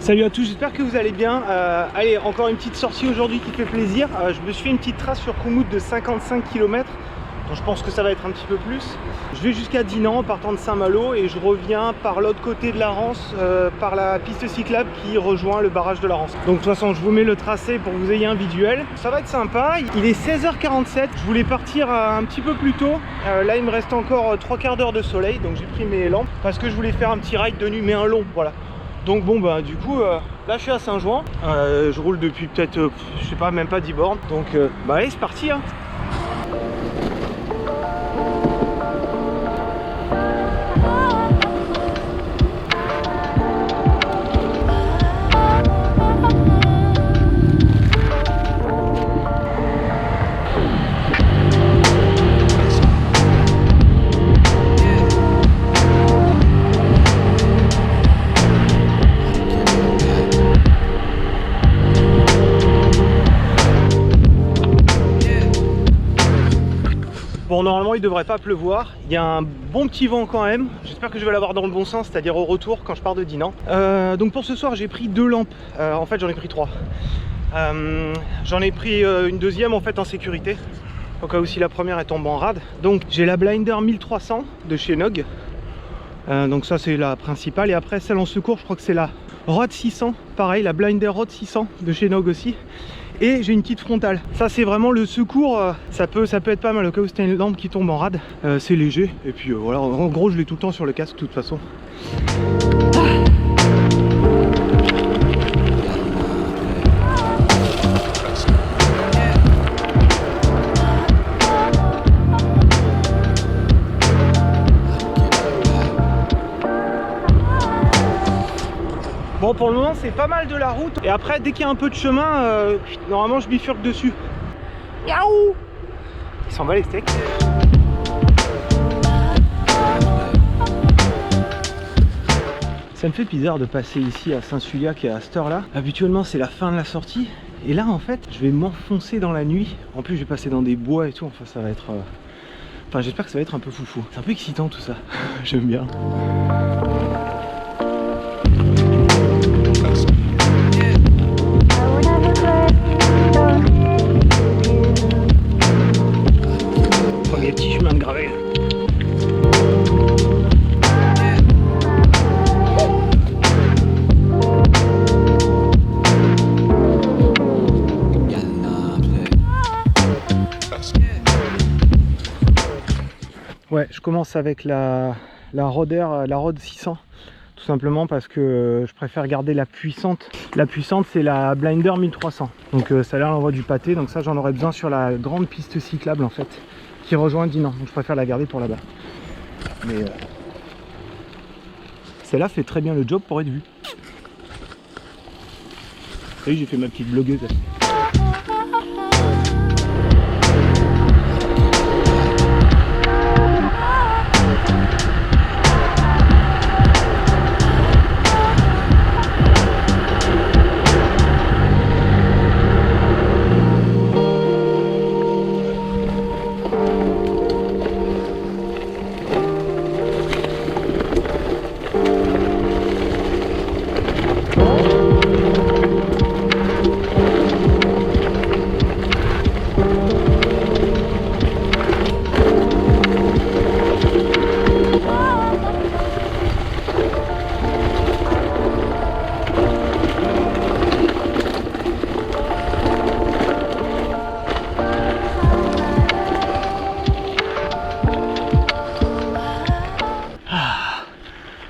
Salut à tous, j'espère que vous allez bien. Allez, encore une petite sortie aujourd'hui qui fait plaisir. Je me suis fait une petite trace sur Koumouth de 55 km. Donc je pense que ça va être un petit peu plus. Je vais jusqu'à Dinan en partant de Saint-Malo et je reviens par l'autre côté de la Rance, par la piste cyclable qui rejoint le barrage de la Rance. Donc de toute façon je vous mets le tracé pour que vous ayez un visuel. Ça va être sympa, il est 16h47, je voulais partir un petit peu plus tôt. Là il me reste encore 3 quarts d'heure de soleil, donc j'ai pris mes lampes parce que je voulais faire un petit ride de nuit mais un long, voilà. Donc bon bah du coup là je suis à Saint-Jouan, je roule depuis peut-être je sais pas, même pas 10 bornes. Donc bah allez c'est parti hein. Bon, normalement il devrait pas pleuvoir, il y a un bon petit vent quand même, j'espère que je vais l'avoir dans le bon sens, c'est-à-dire au retour quand je pars de Dinan. Donc pour ce soir j'ai pris 2 lampes, en fait j'en ai pris 3. J'en ai pris une deuxième en fait en sécurité, au cas où si la première elle tombe en rade. Donc j'ai la Blinder 1300 de chez Nog, donc ça c'est la principale, et après celle en secours je crois que c'est la Rod 600, pareil la Blinder Rod 600 de chez Nog aussi. Et j'ai une petite frontale, ça c'est vraiment le secours, ça peut être pas mal au cas où c'était une lampe qui tombe en rade, c'est léger et puis voilà, en gros je l'ai tout le temps sur le casque de toute façon. Bon pour le moment c'est pas mal de la route et après dès qu'il y a un peu de chemin, normalement je bifurque dessus. Yaou! Il s'en va les steaks. Ça me fait bizarre de passer ici à Saint-Suliac à cette heure là. Habituellement c'est la fin de la sortie. Et là en fait je vais m'enfoncer dans la nuit. En plus je vais passer dans des bois et tout. Enfin ça va être... Enfin j'espère que ça va être un peu foufou. C'est un peu excitant tout ça. J'aime bien. Premier petit chemin de gravel. Ouais, je commence avec la Roder, la Rod 600, tout simplement parce que je préfère garder la puissante. La puissante c'est la Blinder 1300, donc ça là l'envoie du pâté, donc ça j'en aurais besoin sur la grande piste cyclable en fait, qui rejoint Dinan, donc je préfère la garder pour là-bas. Mais celle-là fait très bien le job pour être vue. Vous voyez, j'ai fait ma petite blogueuse.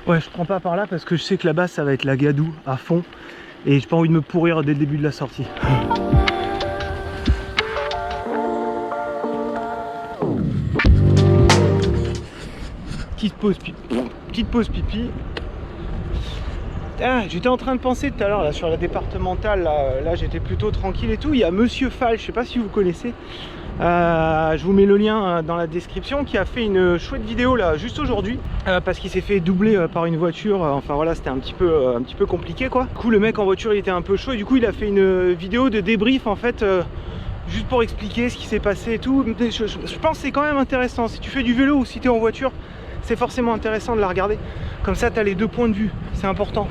Ouais, je prends pas par là parce que je sais que là-bas ça va être la gadoue à fond et j'ai pas envie de me pourrir dès le début de la sortie. Petite pause pipi. Ah, j'étais en train de penser tout à l'heure là sur la départementale, là j'étais plutôt tranquille et tout. Il y a Monsieur Fall, je sais pas si vous connaissez. Je vous mets le lien dans la description, qui a fait une chouette vidéo là juste aujourd'hui parce qu'il s'est fait doubler par une voiture. Enfin voilà, c'était un petit peu compliqué quoi. Du coup le mec en voiture il était un peu chaud et du coup il a fait une vidéo de débrief en fait, juste pour expliquer ce qui s'est passé et tout. Je pense que c'est quand même intéressant. Si tu fais du vélo ou si tu es en voiture, c'est forcément intéressant de la regarder. Comme ça tu as les deux points de vue, c'est important.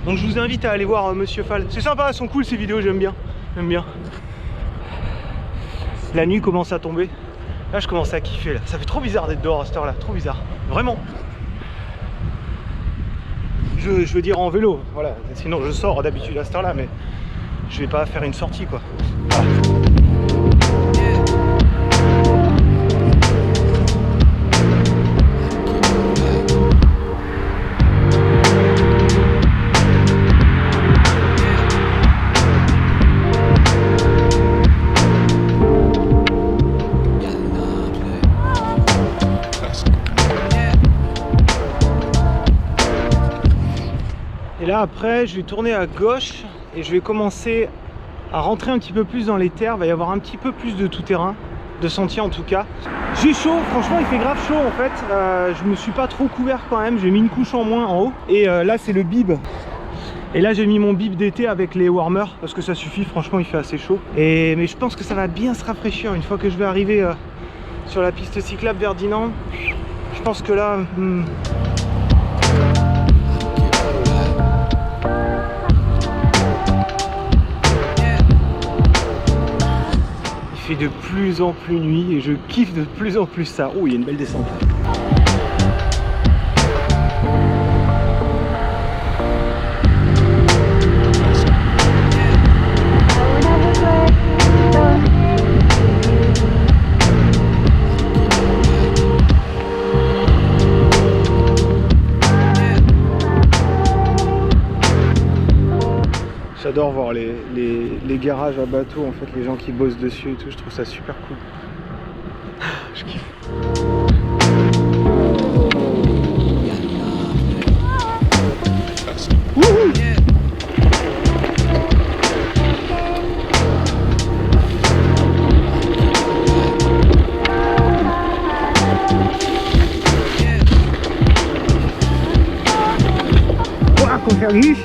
Donc je vous invite à aller voir Monsieur Fall. C'est sympa, elles sont cool ces vidéos, j'aime bien. J'aime bien. La nuit commence à tomber. Là je commence à kiffer là. Ça fait trop bizarre d'être dehors à cette heure là, trop bizarre. Vraiment. Je veux dire en vélo, voilà. Sinon je sors d'habitude à cette heure là, mais je vais pas faire une sortie quoi. Voilà. Et là après je vais tourner à gauche et je vais commencer à rentrer un petit peu plus dans les terres. Il va y avoir un petit peu plus de tout-terrain, de sentiers en tout cas. J'ai chaud, franchement il fait grave chaud en fait. Je me suis pas trop couvert quand même, j'ai mis une couche en moins en haut. Et là c'est le bib. Et là j'ai mis mon bib d'été avec les warmers parce que ça suffit, franchement il fait assez chaud. Mais je pense que ça va bien se rafraîchir une fois que je vais arriver sur la piste cyclable vers Dinan. Je pense que là... Il fait de plus en plus nuit et je kiffe de plus en plus ça. Oh, il y a une belle descente. J'adore voir les garages à bateaux, en fait, les gens qui bossent dessus et tout, je trouve ça super cool. Je kiffe. Wouhou! Ouah, qu'on fait riche!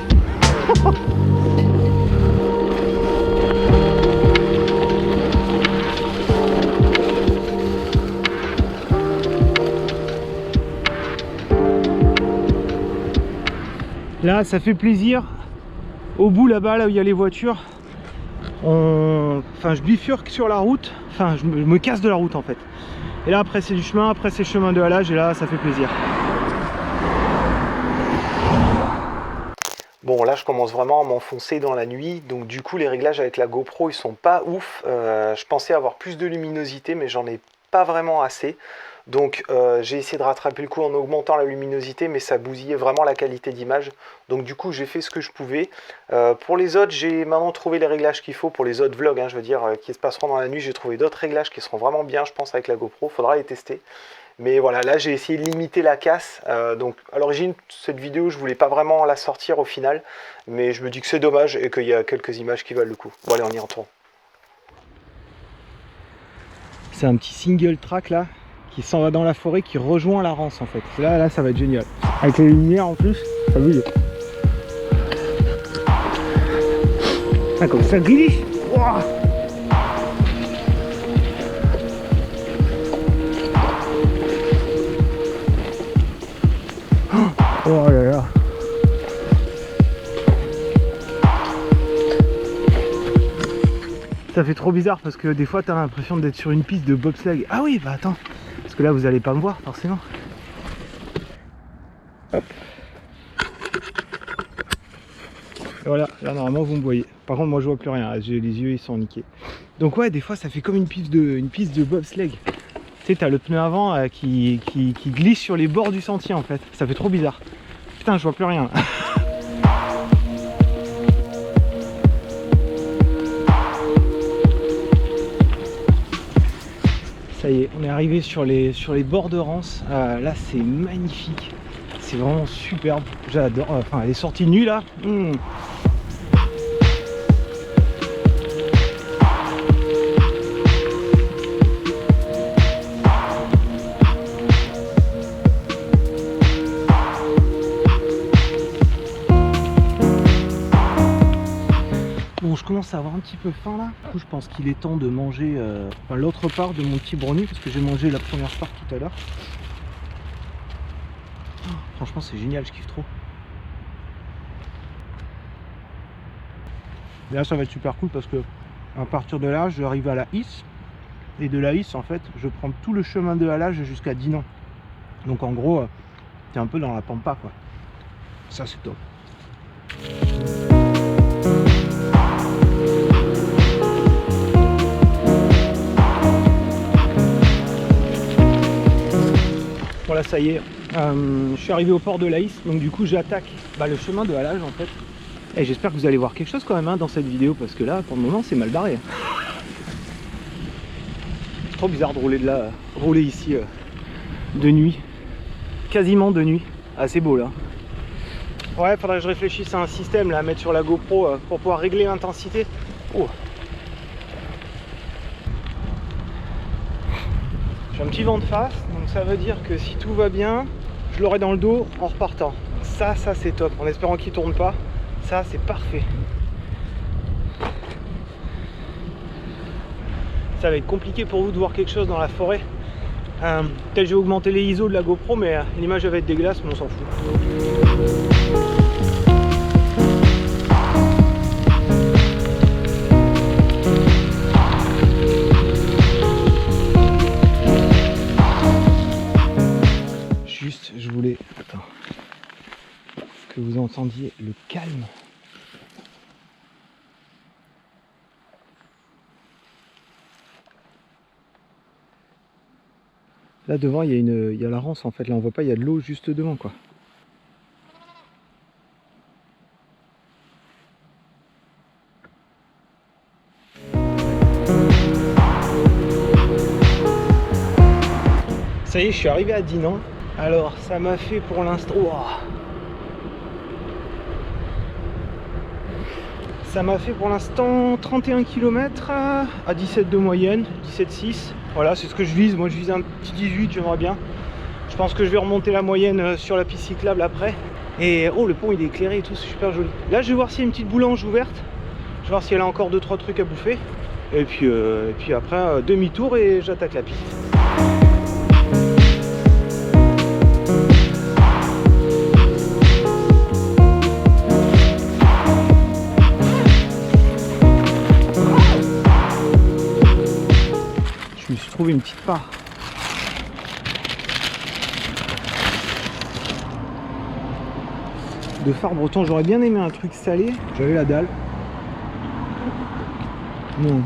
Là ça fait plaisir. Au bout là-bas, là où il y a les voitures, enfin je bifurque sur la route, enfin je me casse de la route en fait. Et là après c'est du chemin, après c'est le chemin de halage et là ça fait plaisir. Bon là je commence vraiment à m'enfoncer dans la nuit, donc du coup les réglages avec la GoPro ils sont pas ouf. Je pensais avoir plus de luminosité mais j'en ai pas vraiment assez. Donc j'ai essayé de rattraper le coup en augmentant la luminosité, mais ça bousillait vraiment la qualité d'image. Donc du coup j'ai fait ce que je pouvais. Pour les autres, j'ai maintenant trouvé les réglages qu'il faut. Pour les autres vlogs, hein, je veux dire, qui se passeront dans la nuit, j'ai trouvé d'autres réglages qui seront vraiment bien, je pense, avec la GoPro. Faudra les tester. Mais voilà, là j'ai essayé de limiter la casse. Donc à l'origine, cette vidéo, je voulais pas vraiment la sortir au final. Mais je me dis que c'est dommage et qu'il y a quelques images qui valent le coup. Bon allez, on y retourne. C'est un petit single track là, qui s'en va dans la forêt, qui rejoint la Rance en fait. Là ça va être génial. Avec les lumières en plus, ça bouge. Ah comme ça glisse. Wow. Oh là là. Ça fait trop bizarre parce que des fois t'as l'impression d'être sur une piste de bobsleigh. Ah oui bah attends, parce que là vous allez pas me voir forcément. Hop. Et voilà, là normalement vous me voyez. Par contre moi je vois plus rien, les yeux ils sont niqués. Donc ouais, des fois ça fait comme une piste de bobsleigh. Tu sais, t'as le pneu avant qui glisse sur les bords du sentier en fait. Ça fait trop bizarre. Putain, je vois plus rien. Ça y est, on est arrivé sur les bords de Rance. Là c'est magnifique. C'est vraiment superbe. J'adore. Enfin les sorties de nuit là. Bon, je commence à avoir un petit peu faim là. Du coup, je pense qu'il est temps de manger l'autre part de mon petit brownie parce que j'ai mangé la première part tout à l'heure. Oh, franchement, c'est génial, je kiffe trop. Et là ça va être super cool parce que à partir de là je arrive à la Is, et de la Is en fait je prends tout le chemin de halage jusqu'à Dinan. Donc en gros t'es un peu dans la pampa quoi. Ça c'est top. Voilà, ça y est, je suis arrivé au port de l'Aïs, donc du coup j'attaque le chemin de halage en fait. Et j'espère que vous allez voir quelque chose quand même dans cette vidéo, parce que là pour le moment c'est mal barré. C'est trop bizarre de rouler ici de nuit, quasiment de nuit. Ah, c'est beau là. Ouais, faudrait que je réfléchisse à un système là, à mettre sur la GoPro pour pouvoir régler l'intensité. Oh. J'ai un petit vent de face, donc ça veut dire que si tout va bien, je l'aurai dans le dos en repartant. Ça c'est top, en espérant qu'il tourne pas. Ça c'est parfait. Ça va être compliqué pour vous de voir quelque chose dans la forêt. Peut-être je vais augmenter les ISO de la GoPro, mais l'image va être dégueulasse, mais on s'en fout. Juste, je voulais que vous entendiez le calme. Là devant il y a la Rance en fait, là on voit pas, il y a de l'eau juste devant quoi. Ça y est, je suis arrivé à Dinan. Alors ça m'a fait pour l'instant... Ça m'a fait pour l'instant 31 km à 17 de moyenne, 17,6. Voilà, c'est ce que je vise. Moi je vise un petit 18, j'aimerais bien. Je pense que je vais remonter la moyenne sur la piste cyclable après. Et oh, le pont il est éclairé et tout, c'est super joli. Là je vais voir s'il y a une petite boulange ouverte. Je vais voir si elle a encore 2-3 trucs à bouffer. Et puis après demi-tour et j'attaque la piste. Je me suis trouvé une petite part. De phare breton, j'aurais bien aimé un truc salé. J'avais la dalle. Non.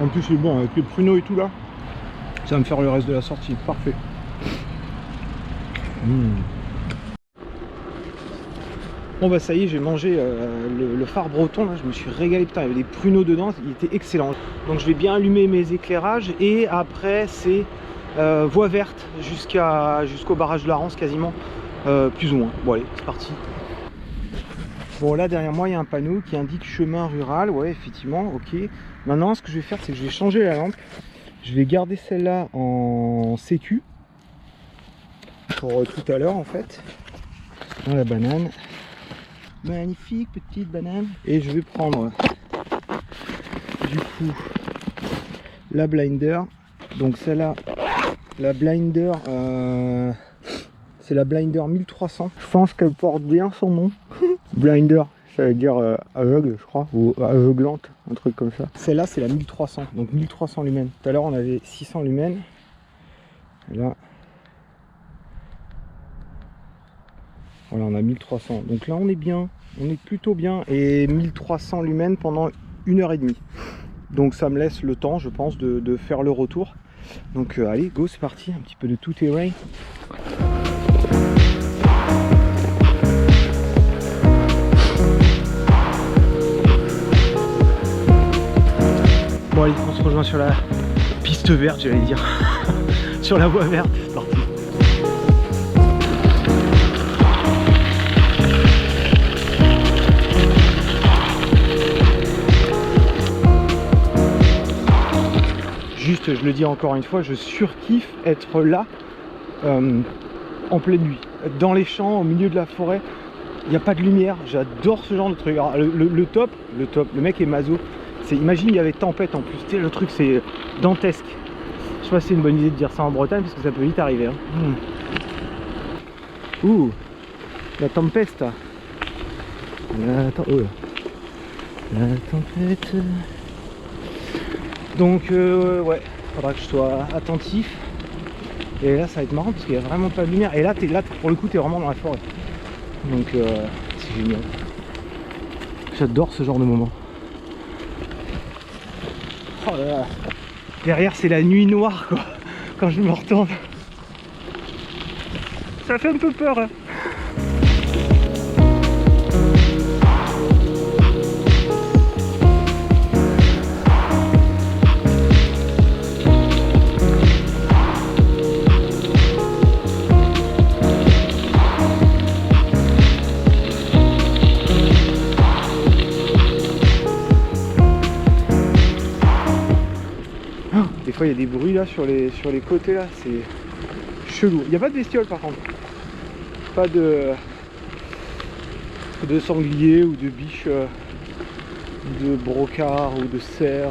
En plus c'est bon avec les pruneaux et tout là. Ça va me faire le reste de la sortie. Parfait. Bon bah ça y est, j'ai mangé le phare breton là, je me suis régalé, putain, il y avait des pruneaux dedans, il était excellent. Donc je vais bien allumer mes éclairages et après c'est voie verte jusqu'au barrage de la Rance quasiment, plus ou moins. Bon allez, c'est parti. Bon là derrière moi il y a un panneau qui indique chemin rural, ouais effectivement, ok. Maintenant ce que je vais faire c'est que je vais changer la lampe. Je vais garder celle-là en sécu pour tout à l'heure en fait. Dans la banane. Magnifique petite banane. Et je vais prendre du coup la blinder. Donc celle-là, la blinder, c'est la blinder 1300. Je pense qu'elle porte bien son nom. Blinder, ça veut dire aveugle je crois, ou aveuglante, un truc comme ça. Celle-là c'est la 1300, donc 1300 lumens. Tout à l'heure on avait 600 lumens. Et là, voilà, on a 1300. Donc là on est bien, on est plutôt bien. Et 1300 lumens pendant 1h30. Donc ça me laisse le temps je pense de faire le retour. Donc allez go, c'est parti, un petit peu de tout terrain. Bon allez, on se rejoint sur la piste verte, j'allais dire. Sur la voie verte, c'est parti. Juste, je le dis encore une fois, je surkiffe être là en pleine nuit, dans les champs, au milieu de la forêt. Il n'y a pas de lumière, j'adore ce genre de truc. Alors, le top, le mec est maso. Imagine il y avait tempête en plus, tu sais, le truc c'est dantesque. Je sais pas si c'est une bonne idée de dire ça en Bretagne parce que ça peut vite arriver. Hein. Ouh, la tempesta. Attends, oh. La tempête. Donc ouais, faudra que je sois attentif. Et là ça va être marrant parce qu'il n'y a vraiment pas de lumière. Et là, pour le coup t'es vraiment dans la forêt. Donc c'est génial. J'adore ce genre de moment. Oh là là. Derrière c'est la nuit noire quoi. Quand je me retourne. Ça fait un peu peur hein. Des fois il y a des bruits là sur les côtés là, c'est chelou. Il n'y a pas de bestioles par contre. Pas de sanglier ou de biche, de brocard ou de cerf.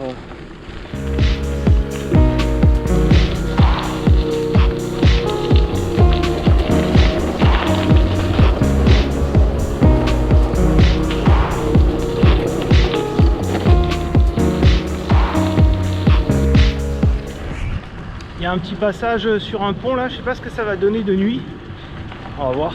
Il y a un petit passage sur un pont là, je sais pas ce que ça va donner de nuit. On va voir.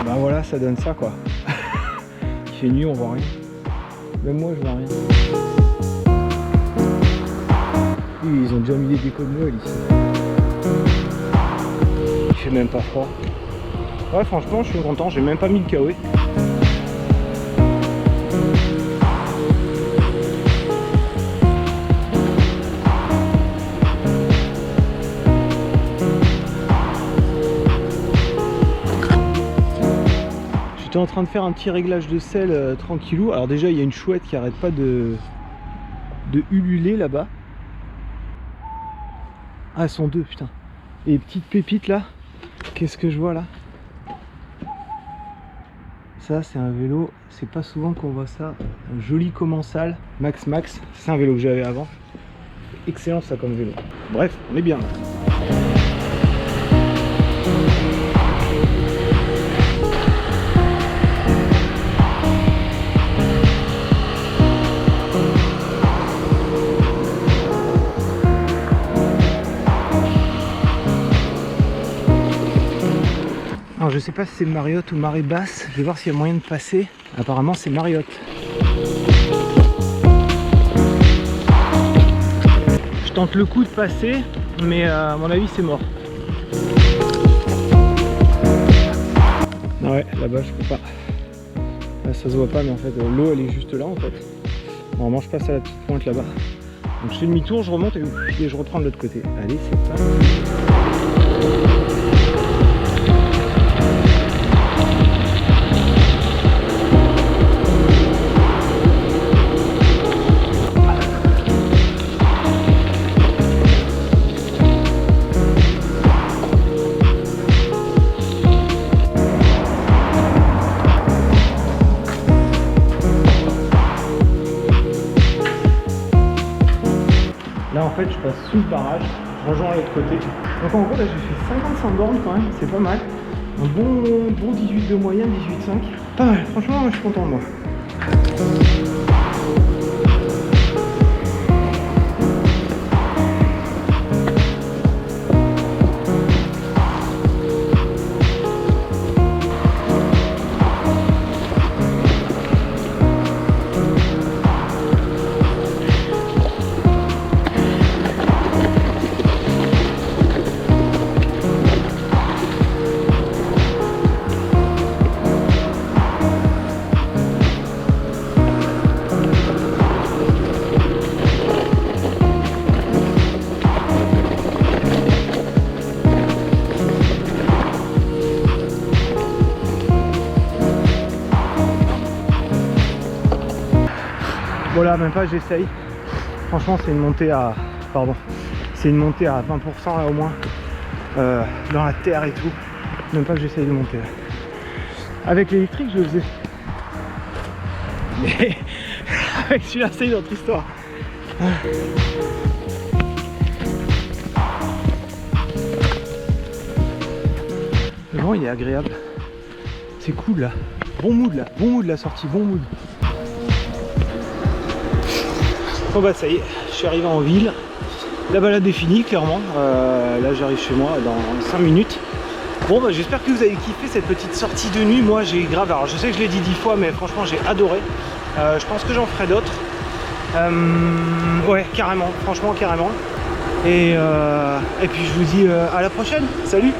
Bah voilà, ça donne ça quoi. Il fait nuit, on voit rien. Même moi je vois rien. Oui, ils ont déjà mis des décos de Noël ici. Il fait même pas froid. Ouais franchement je suis content, j'ai même pas mis le kawaii. J'étais en train de faire un petit réglage de sel tranquillou. Alors déjà il y a une chouette qui arrête pas de ululer là-bas. Ah elles sont deux putain. Et petite pépite là. Qu'est-ce que je vois là? Ça c'est un vélo, c'est pas souvent qu'on voit ça. Un joli commensal, Max. C'est un vélo que j'avais avant. Excellent ça comme vélo. Bref, on est bien là. Alors je sais pas si c'est Mariotte ou marée basse, je vais voir s'il y a moyen de passer. Apparemment c'est Mariotte. Je tente le coup de passer, mais à mon avis c'est mort. Ah ouais, là-bas je peux pas. Là ça se voit pas, mais en fait l'eau elle est juste là en fait. Normalement je passe à la petite pointe là-bas. Donc je fais demi-tour, je remonte et je reprends de l'autre côté. Allez, c'est parti. Là en fait je passe sous le barrage, je rejoins l'autre côté. Donc en gros là j'ai fait 55 bornes quand même, c'est pas mal. Un bon 18 de moyenne, 18,5. Pas mal, franchement je suis content de moi. Voilà, même pas, j'essaye. Franchement, c'est une montée à... Pardon. C'est une montée à 20% là au moins. Dans la terre et tout. Même pas que j'essaye de monter. Avec l'électrique, je le faisais. Mais avec celui-là, c'est une autre histoire. Le vent, il est agréable. C'est cool là. Bon mood là. Bon mood la sortie. Bon mood. Bon bah ça y est, je suis arrivé en ville. La balade est finie clairement. Là j'arrive chez moi dans 5 minutes. Bon bah j'espère que vous avez kiffé cette petite sortie de nuit. Moi j'ai grave, alors je sais que je l'ai dit 10 fois mais franchement j'ai adoré. Je pense que j'en ferai d'autres. Ouais carrément, franchement carrément. Et puis je vous dis à la prochaine. Salut.